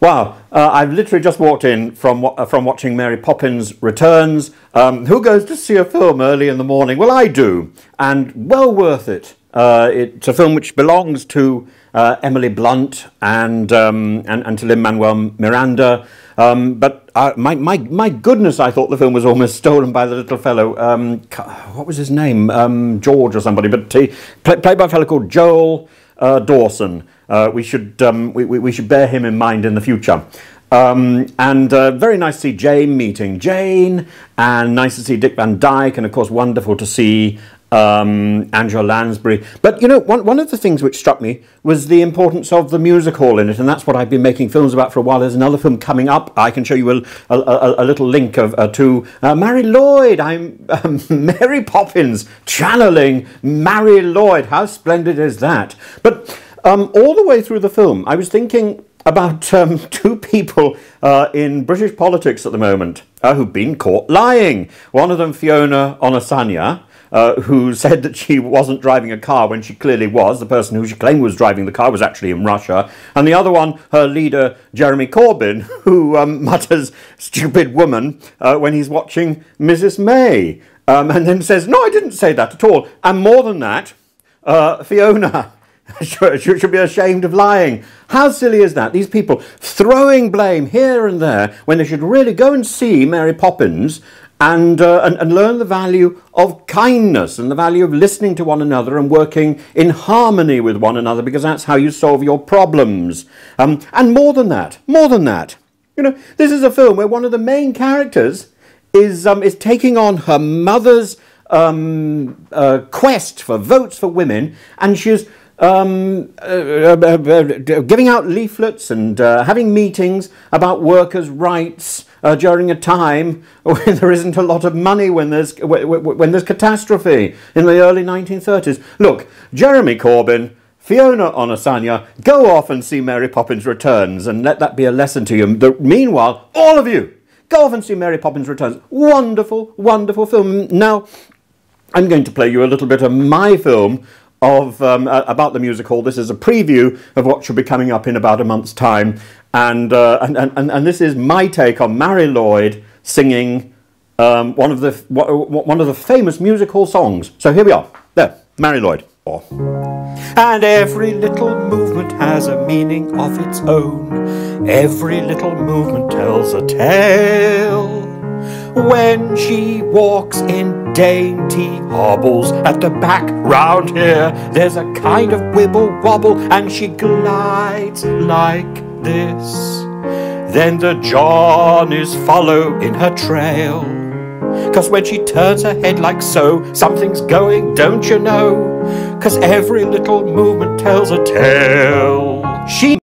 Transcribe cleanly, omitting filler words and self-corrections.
Wow, I've literally just walked in from watching Mary Poppins Returns. Who goes to see a film early in the morning? Well, I do, and well worth it. It's a film which belongs to Emily Blunt and to Lin-Manuel Miranda. But my goodness, I thought the film was almost stolen by the little fellow. What was his name? George or somebody, but played by a fellow called Joel Dawson. We should bear him in mind in the future. Very nice to see Jane meeting Jane, and nice to see Dick Van Dyke, and of course wonderful to see Angela Lansbury. But you know, one of the things which struck me was the importance of the music hall in it, and that's what I've been making films about for a while. There's another film coming up. I can show you a little link to Mary Lloyd. I'm Mary Poppins channeling Mary Lloyd. How splendid is that? But all the way through the film, I was thinking about two people in British politics at the moment who've been caught lying. One of them, Fiona Onasanya, who said that she wasn't driving a car when she clearly was. The person who she claimed was driving the car was actually in Russia. And the other one, her leader, Jeremy Corbyn, who mutters, "stupid woman," when he's watching Mrs. May. And then says, "No, I didn't say that at all." And more than that, Fiona should be ashamed of lying. How silly is that? These people throwing blame here and there when they should really go and see Mary Poppins and learn the value of kindness and the value of listening to one another and working in harmony with one another, because that's how you solve your problems. And more than that, you know, this is a film where one of the main characters is taking on her mother's quest for votes for women, and she's giving out leaflets and having meetings about workers' rights during a time when there isn't a lot of money, when there's catastrophe in the early 1930s. Look, Jeremy Corbyn, Fiona Onasanya, go off and see Mary Poppins Returns, and let that be a lesson to you. Meanwhile, all of you, go off and see Mary Poppins Returns. Wonderful, wonderful film. Now, I'm going to play you a little bit of my film about the music hall. This is a preview of what should be coming up in about a month's time, and this is my take on Mary Lloyd singing one of the famous music hall songs. So here we are. There, Mary Lloyd. And every little movement has a meaning of its own. Every little movement tells a tale. When she walks in dainty hobbles at the back round here, there's a kind of wibble wobble, and she glides like this. Then the Johnnies follow in her trail, 'cause when she turns her head like so, something's going, don't you know? 'Cause every little movement tells a tale. She